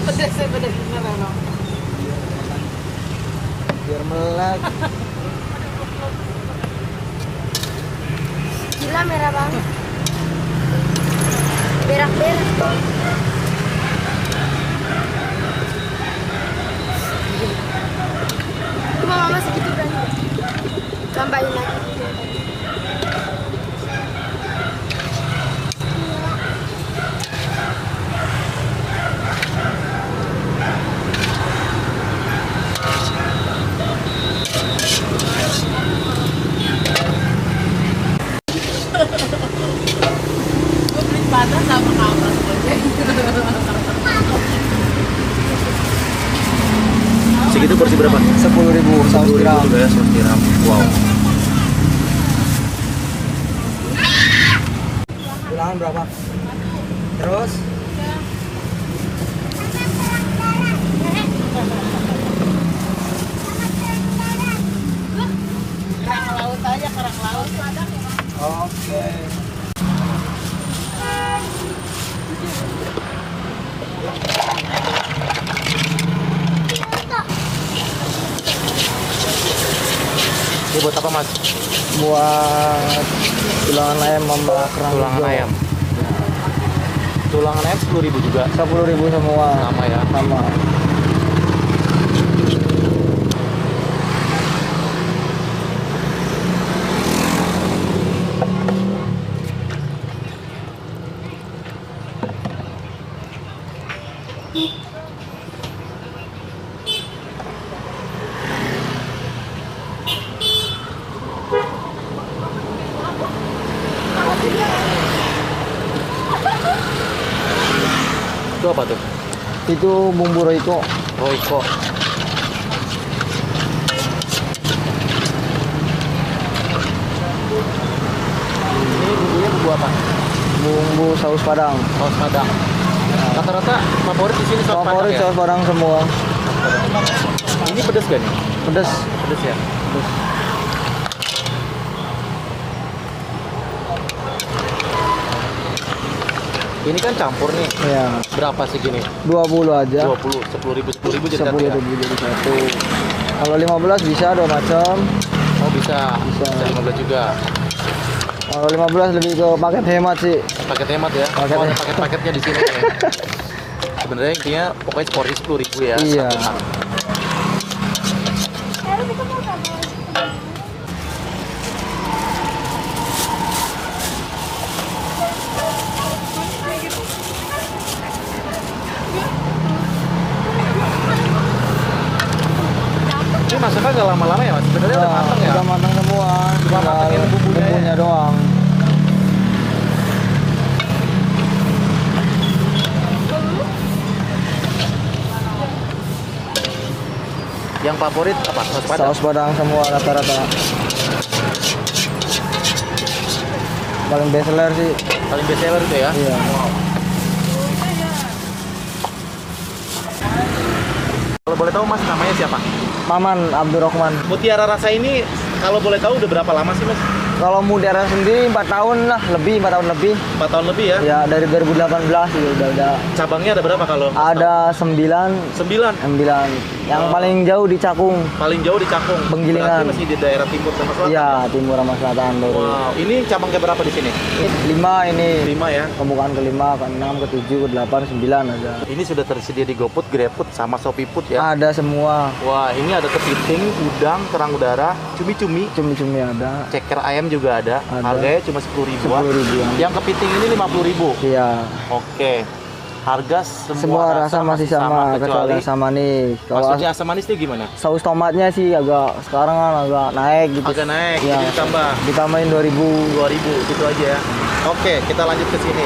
Pedes bener. Biar melek. Gila merah banget. Berak-berak. Cuma mama segitu berani. Tambahin lagi. Gue beli panas sama kamar Segitu porsi berapa? 10.000 saus tiram. Juga ya, saus tiram. Wow. Bilangan berapa? Terus kerang laut aja, kerang laut. oke. Ini buat apa mas? Buat tulangan ayam sama kerang Tulangan hijau. ayam. Tulangan ayam 10.000 juga. 10.000 semua. Sama ya. Sama. Itu apa tuh? Itu bumbu Royco. Royco. Ini bumbunya bumbu apa? Bumbu saus Padang. Saus Padang. Rata-rata favorit di sini saus Padang Favorit ya? saus Padang semua. Ini pedas gak nih? Pedas. Pedas ya? Pedas. Ini kan campur nih. Ya, Berapa sih gini? 20 aja. 20, 10.000 jadi satu ya? 10.000 jadi satu. Kalau 15 bisa 2 macam. Oh bisa. Bisa. 15 juga. Kalau 15 lebih ke paket hemat sih. Paket hemat ya? Paket Oh, ada hemat. paket-paketnya di sini. Ya. Sebenarnya intinya pokoknya porsi 10.000 ya. Iya. Satu mak. Ini masaknya nggak lama-lama ya mas? Sebenarnya udah matang ya? Udah matang semua. Cuma matangin bumbunya ya? bumbunya doang. Yang favorit apa? Saus Padang? Saus Padang semua rata-rata. Paling best seller sih. Paling best seller itu ya? Iya. Wow. Kalau boleh tahu mas namanya siapa? Maman Abdurrahman. Mutiara Rasa ini kalau boleh tahu udah berapa lama sih mas? Kalau Mutiara sendiri 4 tahun lah, lebih 4 tahun lebih. 4 tahun lebih ya? Ya dari 2018 ya udah. Cabangnya ada berapa kalau? Ada 9. 9. Yang Oh. paling jauh di Cakung. Paling jauh di Cakung. Penggilingan. Berarti masih di daerah timur sama selatan. Iya, timur sama selatan baru. Wow, ini cabangnya berapa di sini? 5 ini. 5 ya. Pembukaan ke-5, ke-6, ke-7, ke-8, 9 ada. Ini sudah tersedia di GoFood, GrabFood sama ShopeeFood ya. Ada semua. Wah, ini ada kepiting, udang, kerang udara, cumi-cumi, Cumi-cumi ada. ceker ayam juga ada. Ada. Harganya cuma 10.000-an. 10.000-an. Yang kepiting ini 50.000. Iya. Oke. Harga Semua rasa masih sama kecuali asam manis. Kalau Maksudnya asam manis itu gimana? saus tomatnya sih agak sekarang kan agak naik gitu. Agak naik, Iya. jadi ditambah Ditambahin 2.000. 2.000 gitu aja ya. Oke, kita lanjut ke sini.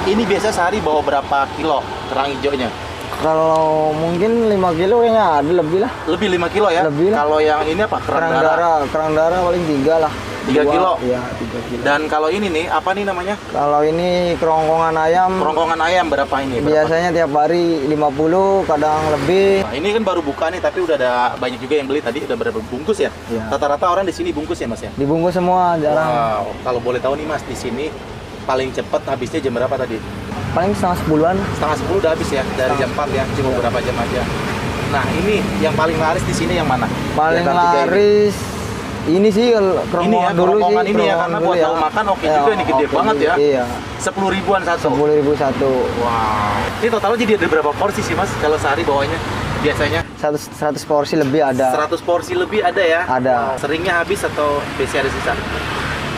Ini biasa sehari bawa berapa kilo kerang hijaunya? Kalau mungkin 5 kilo kayaknya ada lebih lah. Lebih 5 kilo ya? Lebih lah. Kalau yang ini apa? Kerang darah paling 3 lah. 3 kilo? Iya, 3 kilo. Dan kalau ini nih, apa nih namanya? Kalau ini kerongkongan ayam Kerongkongan ayam berapa ini? Berapa? biasanya tiap hari 50, kadang lebih. Nah, ini kan baru buka nih, tapi udah ada banyak juga yang beli tadi. Udah berapa bungkus ya? Iya. Rata-rata orang di sini bungkus ya mas ya? Dibungkus semua jarang. Wow, kalau boleh tahu nih mas, di sini paling cepat habisnya jam berapa tadi? paling setengah 10-an. Setengah 10 udah habis ya dari jam 4 ya, cuma beberapa jam aja. Nah ini yang paling laris di sini yang mana? Paling Di antara tiga ini. laris ini sih Ini ya, kerongkongan dulu sih. kerongkongan ini ya, kerongkongan karena dulu buat tahu makan oke juga nih, gede oke banget juga. ya. Iya. 10 ribuan satu. 10.000 satu. Wow. Ini totalnya jadi ada berapa porsi sih mas kalau sehari bawanya? Biasanya 100 porsi lebih ada. 100 porsi lebih ada ya? Ada. Seringnya habis atau biasanya ada sisa?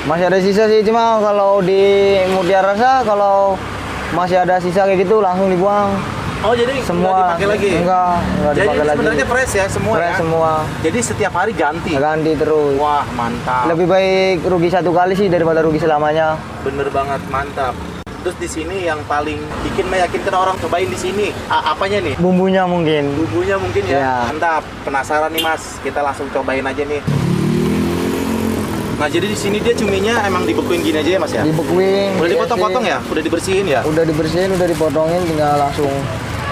Masih ada sisa sih, cuma kalau di Mutiara Rasa kalau masih ada sisa kayak gitu langsung dibuang. Oh jadi Semua nggak dipakai lagi? Enggak Jadi dipakai lagi. sebenarnya fresh ya semua Fresh ya? semua. Jadi setiap hari ganti? Ganti terus. Wah mantap. Lebih baik rugi satu kali sih daripada rugi selamanya. Bener banget, mantap. Terus di sini yang paling bikin meyakinkan orang cobain di sini apanya nih? Bumbunya mungkin. Bumbunya mungkin ya. Iya. Mantap. Penasaran nih mas, kita langsung cobain aja nih. Nah jadi di sini dia cuminya emang dibekuin gini aja ya mas ya? Dibekuin. Udah dipotong-potong ya? Udah dibersihin ya? Udah dibersihin, udah dipotongin, tinggal langsung.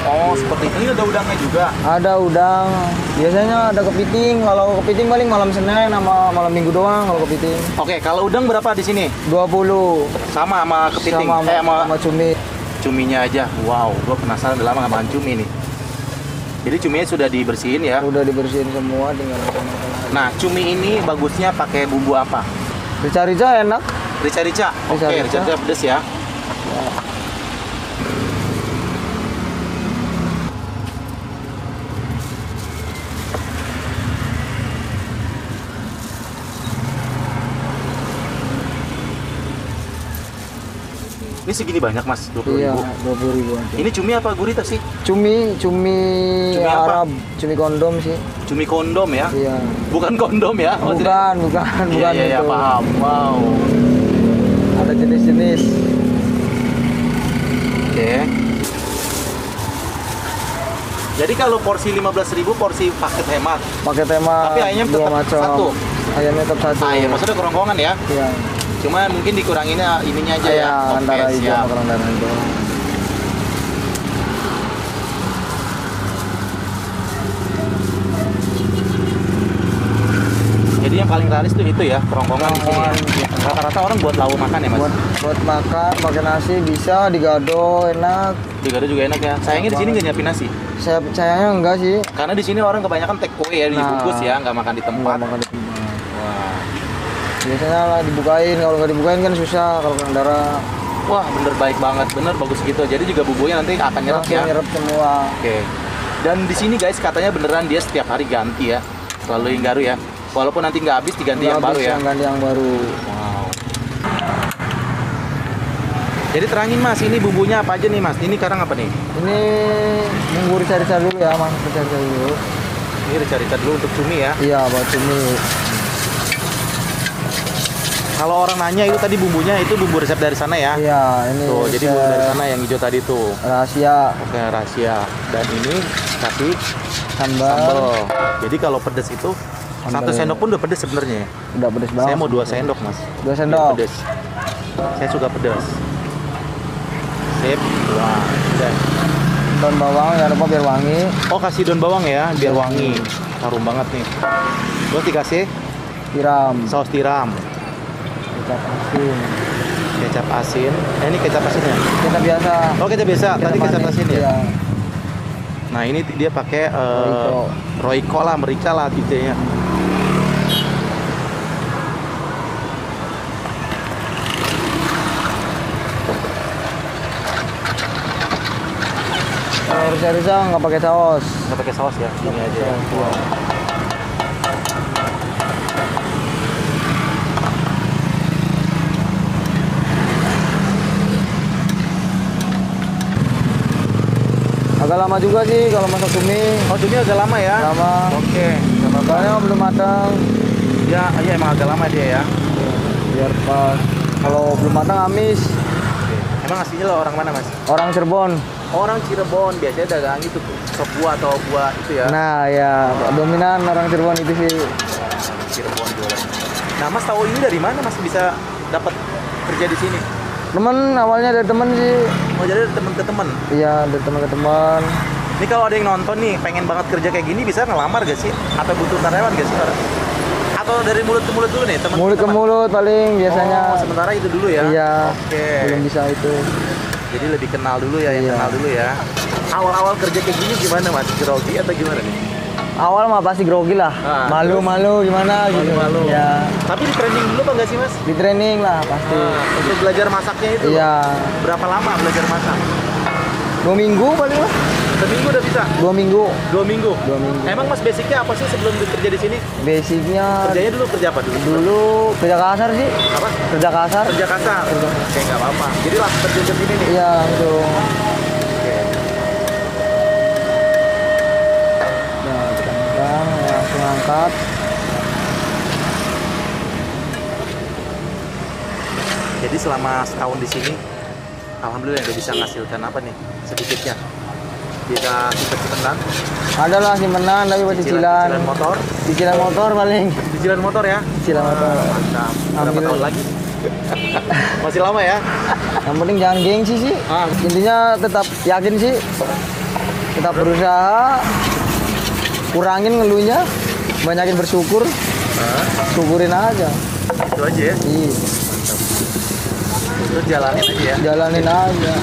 Oh seperti itu. Ini ada udangnya juga. Ada udang. Biasanya ada kepiting. Kalau kepiting paling malam Senin sama malam Minggu doang kalau kepiting. Oke, kalau udang berapa di sini? 20. Sama kepiting? Sama cumi. Cuminya aja. Wow, gua penasaran udah lama nggak makan cumi nih. Jadi cuminya sudah dibersihin ya? Udah dibersihin semua, tinggal makan. Nah, cumi ini bagusnya pakai bumbu apa? Rica-rica enak. Rica-rica. Oke, Rica-rica. rica-rica pedes ya. Ini segini banyak mas, 20 Iya, ribu. 20.000 aja. Ini cumi apa gurita sih? Cumi Cumi apa? Arab, cumi kondom sih. Cumi kondom ya? Iya. Bukan kondom ya? Bukan Iya, iya, itu. paham. Wow. Ada jenis-jenis. Oke. Jadi kalau porsi 15.000 porsi paket hemat. Pakai tema Tapi ayamnya dua tetap macam. satu? Ayamnya tetap satu. Ah, ya maksudnya kerongkongan ya. Iya. Cuma mungkin dikuranginnya ininya aja ya. Iya, Oke, antara hijau siap. sama kerang darah itu. Jadi yang paling laris tuh itu ya, kerongkongan di sini ya. Kerongkongan. Rata-rata orang buat lauk makan ya, Mas. Buat makan, pakai nasi bisa, digado enak. Digado juga enak ya. Sayangnya di sini nggak nyiapin nasi. Sayangnya enggak sih. Karena di sini orang kebanyakan take away ya, dibungkus ya, nggak makan di tempat. Enggak makan di tempat. Wah. Biasanya lah dibukain, kalau nggak dibukain kan susah kalau kerang darah. Wah, bener baik banget, bener bagus gitu. Jadi juga bumbunya nanti akan nyerap Langsung ya. nyerap semua. Oke. Dan di sini guys katanya beneran dia setiap hari ganti ya, selalu yang baru ya. Walaupun nanti nggak habis diganti yang baru ya. Ganti yang baru. Wow. Jadi terangin mas, ini bumbunya apa aja nih mas? Ini sekarang apa nih? Ini bumbu rica-rica dulu ya, mas. Rica-rica dulu. Ini rica-rica dulu untuk cumi ya. Iya, buat cumi. Kalau orang nanya itu tadi bumbunya itu bumbu resep dari sana ya? Iya, ini Tuh, jadi resep bumbu dari sana yang hijau tadi tuh. rahasia Oke, rahasia. Dan ini kasih sambal. sambal. Jadi kalau pedes itu Sambal. 1 sendok pun udah pedes sebenarnya. Udah pedes banget. Saya mau 2 sendok mas. 2 sendok. Biar pedes. Saya suka pedas. Sip. Wah, udah. Daun bawang ya lupa biar wangi. Oh kasih daun bawang ya, biar wangi. Harum banget nih. Terus dikasih Tiram. saus tiram, Kecap asin. kecap asin. Ini kecap asinnya. Kita biasa. Oh kecap biasa, tadi kecap manis, asin ya. iya. Nah ini dia pakai Royco. Royco lah, merica lah gitu ya. Kalau rica-rica nggak pakai saus. Nggak pakai saus ya, ini aja. Ya. Iya. Agak lama juga sih kalau masak cumi. Oh cumi agak lama ya? Lama. Oke. Nggak apa-apa. Soalnya belum matang. Ya, iya emang agak lama dia ya. Biar pas. Kalau belum matang amis. Oke. Emang aslinya lo orang mana mas? Orang Cirebon. Orang Cirebon, biasanya dagang itu sop buah atau buah itu ya. Nah ya, dominan orang Cirebon itu sih. Cirebon jualan. Nah mas tahu ini dari mana mas bisa dapat kerja di sini? Temen awalnya dari temen sih. Oh jadi dari teman ke teman. Iya, dari teman ke teman. Ini kalau ada yang nonton nih pengen banget kerja kayak gini bisa ngelamar gak sih? Atau butuh karyawan gak sih orang? Atau dari mulut ke mulut dulu nih teman? Mulut ke mulut paling biasanya. Oh, sementara itu dulu ya? Iya. Oke. Belum bisa itu. Jadi lebih kenal dulu ya, yang Iya. kenal dulu ya. Awal-awal kerja kayak gini gimana Mas? Grogi atau gimana nih? Awal mah pasti grogi lah. Ah, Malu-malu gimana gitu. Malu-malu. Ya, Tapi di training dulu apa nggak sih Mas? di training lah pasti. Untuk belajar masaknya itu? Iya. Berapa lama belajar masak? 2 minggu paling lah. Seminggu udah bisa? 2 minggu. 2 minggu? 2 minggu. Emang Mas basicnya apa sih sebelum kerja di sini? Basicnya Kerjanya dulu kerja apa dulu? dulu kerja kasar sih. Apa? Kerja kasar. Kerja kasar? Oke, nggak apa-apa. Jadi langsung terjun ke sini nih? Iya, langsung. Oke. Nah, tekan langsung angkat. Jadi selama setahun di sini, alhamdulillah udah bisa menghasilkan apa nih sedikitnya? Bisa simpen-simpenan, Ada lah simpenan tapi buat cicilan. cicilan motor, Cicilan motor paling. cicilan motor ya. Cicilan motor. Mantap. Berapa Alhamdulillah. tahun lagi? Masih lama ya? Yang penting jangan gengsi sih. Ah. Intinya tetap yakin sih. Tetap berusaha. Kurangin ngeluhnya. Banyakin bersyukur. Syukurin aja. Itu aja ya. Iya. Terus jalanin aja ya. Jalanin aja.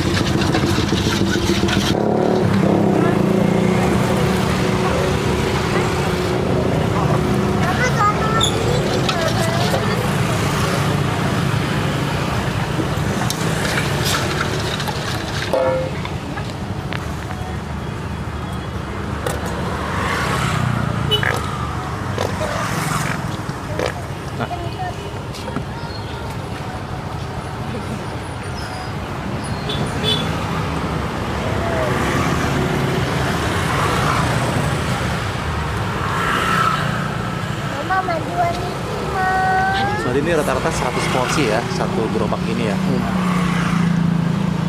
Mama majuan itu mah. Soalnya ini rata-rata 100 porsi ya, satu gerobak ini ya.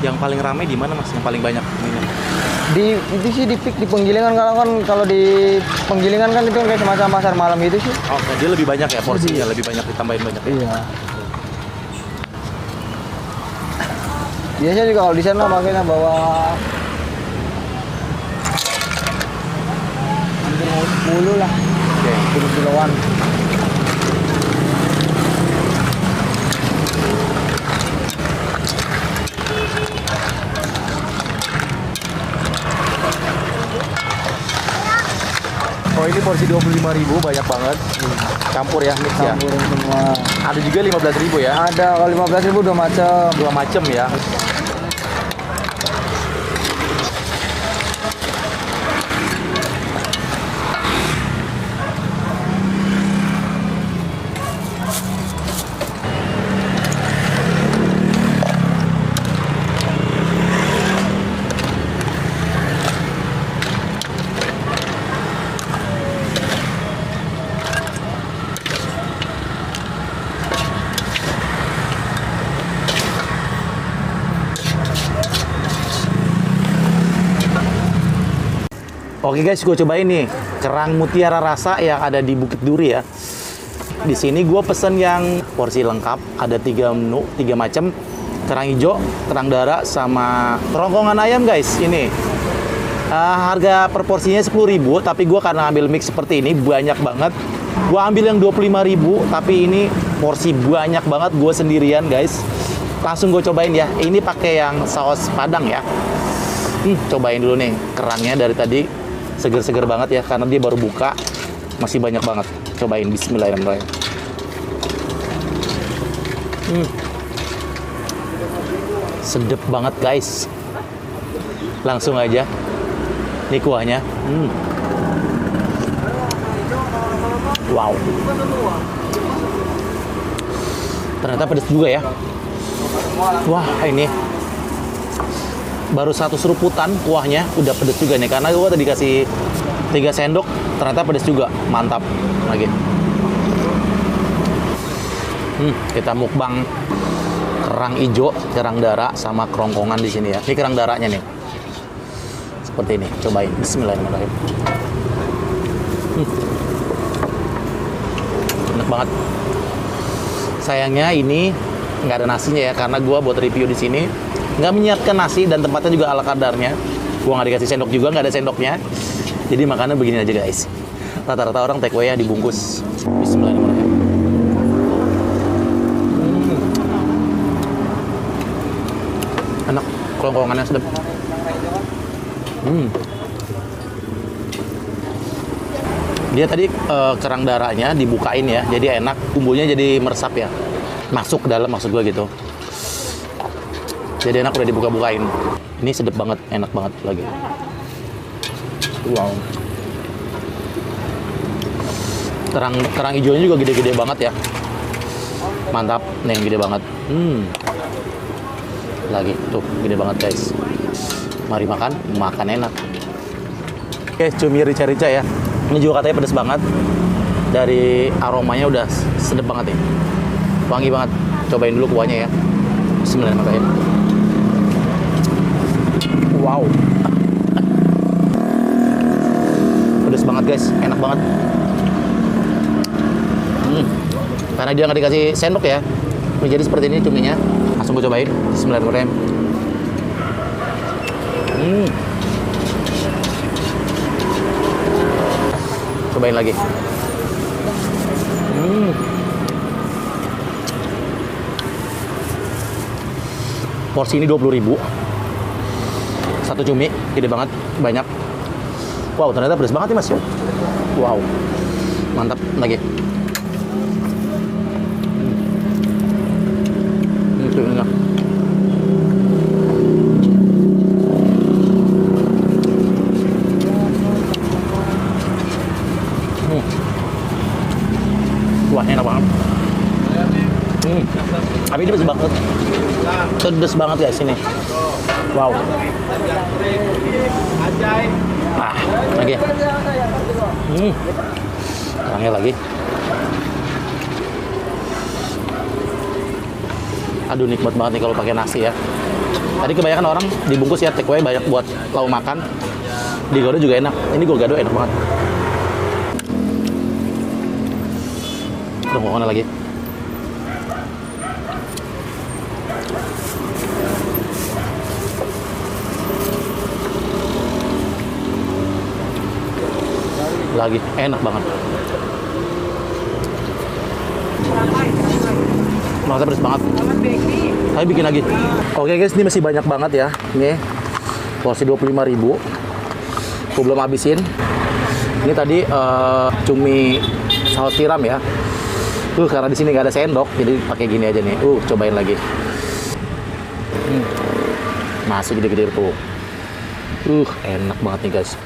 Yang paling ramai di mana Mas? Yang paling banyak minum? Di itu sih di peak di Penggilingan kalau di Penggilingan kan itu kayak semacam pasar malam gitu sih. Oh, dia lebih banyak ya porsinya, lebih banyak ditambahin banyak. Iya. Biasanya juga kalau di sana makanya bawa hampir 10 lah, Oke. 10 kiloan. Oh, ini porsi 25.000 banyak banget. Campur ya, mix ya. Campurin semua. Ada juga 15.000 ya. Ada kalau 15.000 udah macam. Dua macam ya. Oke guys, gue cobain nih kerang mutiara rasa yang ada di Bukit Duri ya. Di sini gue pesen yang porsi lengkap, ada 3 menu, 3 macam. Kerang hijau, kerang darah, sama kerongkongan ayam guys. Ini harga per porsinya 10.000, tapi gue karena ambil mix seperti ini banyak banget. Gue ambil yang 25.000, tapi ini porsi banyak banget, gue sendirian guys. Langsung gue cobain ya. Ini pakai yang saus Padang ya. Cobain dulu nih kerangnya dari tadi. Seger-seger banget ya, karena dia baru buka. Masih banyak banget. Cobain, bismillahirrahmanirrahim. Sedep banget guys. Langsung aja. Ini kuahnya. Wow. Ternyata pedas juga ya. Wah, ini baru 1 seruputan kuahnya udah pedes juga nih, karena gua tadi kasih 3 sendok, ternyata pedes juga. Mantap lagi. Kita mukbang kerang hijau, kerang darah, sama kerongkongan di sini ya. Ini kerang darahnya nih. Seperti ini, cobain. Bismillahirrahmanirrahim. Enak banget. Sayangnya ini nggak ada nasinya ya, karena gua buat review di sini nggak menyiapkan nasi, dan tempatnya juga ala kadarnya. Gua nggak dikasih sendok juga, nggak ada sendoknya. Jadi makannya begini aja guys. Rata-rata orang take away ya dibungkus. Bismillahirrahmanirrahim. Enak. Kerongkongannya sedap. Dia tadi kerang darahnya dibukain ya, jadi enak. Bumbunya jadi meresap ya, masuk ke dalam maksud gue gitu. Jadi enak udah dibuka-bukain. Ini sedap banget, enak banget lagi. Wow. Kerang hijaunya juga gede-gede banget ya. Mantap, nih yang gede banget. Lagi tuh gede banget guys. Mari makan enak. Oke, cumi rica-rica ya. Ini juga katanya pedas banget. Dari aromanya udah sedap banget nih. Wangi banget. Cobain dulu kuahnya ya. Bismillahirrahmanirrahim. Wow. Pedas banget guys, enak banget. Karena dia nggak dikasih sendok ya. Jadi seperti ini cuminya. Langsung gue cobain. Bismillahirrahmanirrahim. Cobain lagi. Porsi ini 20.000. Satu cumi, gede banget, banyak. Wow, ternyata pedas banget ya mas. Wow, mantap lagi. Itu enak. Wah, enak banget. Tapi ini pedas banget. Pedas banget guys ini. Wow. Lagi. Kerangnya lagi. Aduh, nikmat banget nih kalau pakai nasi ya. Tadi kebanyakan orang dibungkus ya, take away banyak buat lauk makan. Di gado juga enak. Ini gue gado enak banget. Kerongkongan lagi. Lagi enak banget. Maksudnya pedas banget. Tapi bikin lagi. Oke guys, ini masih banyak banget ya. Ini porsi 25.000. Gue belum habisin. Ini tadi cumi saus tiram ya. Karena di sini nggak ada sendok, jadi pakai gini aja nih. Cobain lagi. Masih gede-gede tuh. Enak banget nih guys.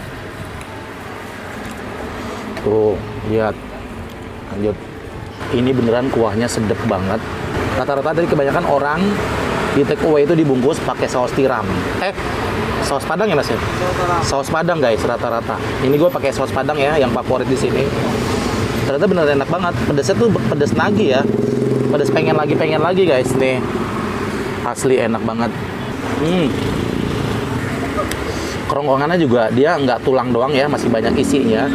Tuh, lihat. Lanjut. Ini beneran kuahnya sedap banget. Rata-rata tadi kebanyakan orang di take away itu dibungkus pakai saus tiram. Saus Padang ya mas ya? Saus Padang guys, rata-rata. Ini gue pakai saus Padang ya, yang favorit di sini. Ternyata beneran enak banget. Pedasnya tuh pedas nagih ya. Pedas pengen lagi guys nih. Asli enak banget. Kerongkongannya juga dia nggak tulang doang ya, masih banyak isinya.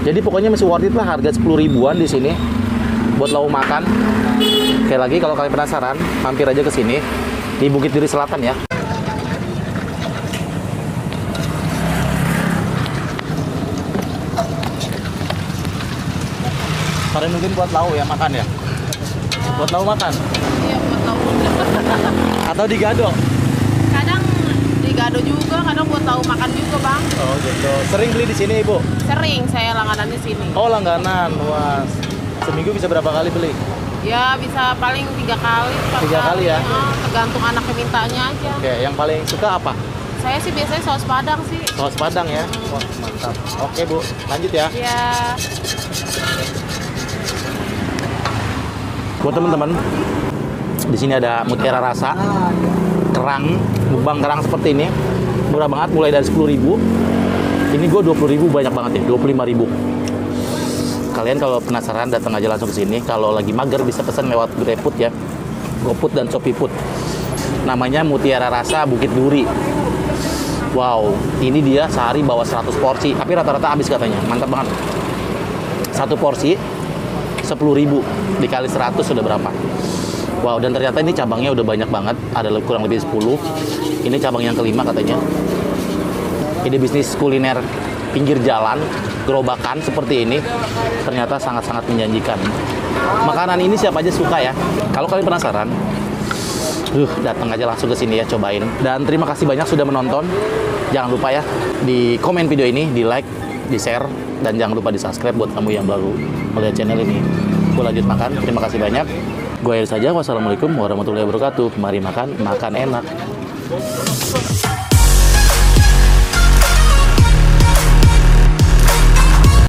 Jadi pokoknya masih worth it lah, harga 10 ribuan di sini buat lauk makan. Sekali lagi kalau kalian penasaran, mampir aja ke sini di Bukit Duri Selatan ya. Kalian mungkin buat lauk ya makan ya? Buat lauk makan? Iya, buat lauk. Atau di gado? Kadang di gado juga, kadang buat lauk makan juga bang. Oh gitu. Sering beli di sini ibu? Sering saya langganan di sini. Oh langganan, wah. Seminggu bisa berapa kali beli? Ya bisa paling 3 kali. 3 kali ya? Tergantung anaknya mintanya aja. Oke, yang paling suka apa? Saya sih biasanya saus Padang sih. Saus Padang ya? Wah mantap. Oke bu, lanjut ya. Iya. Buat teman-teman, di sini ada mutiara rasa, kerang, mukbang kerang seperti ini, murah banget, mulai dari 10.000. Ini gue 20.000 banyak banget ya, 25.000. Kalian kalau penasaran datang aja langsung ke sini. Kalau lagi mager bisa pesan lewat GrabFood ya, GoFood dan ShopeeFood. Namanya Mutiara Rasa Bukit Duri. Wow, ini dia sehari bawa 100 porsi, tapi rata-rata habis katanya, mantap banget. Satu porsi 10.000 dikali 100 sudah berapa? Wow, dan ternyata ini cabangnya udah banyak banget, ada kurang lebih 10. Ini cabang yang kelima katanya. Ini bisnis kuliner pinggir jalan, gerobakan seperti ini, ternyata sangat-sangat menjanjikan. Makanan ini siapa aja suka ya. Kalau kalian penasaran, Datang aja langsung ke sini ya, cobain. Dan terima kasih banyak sudah menonton. Jangan lupa ya, di komen video ini, di like, di share, dan jangan lupa di subscribe buat kamu yang baru melihat channel ini. Gue lanjut makan, terima kasih banyak. Gue akhir saja, wassalamualaikum warahmatullahi wabarakatuh. Mari makan, makan enak.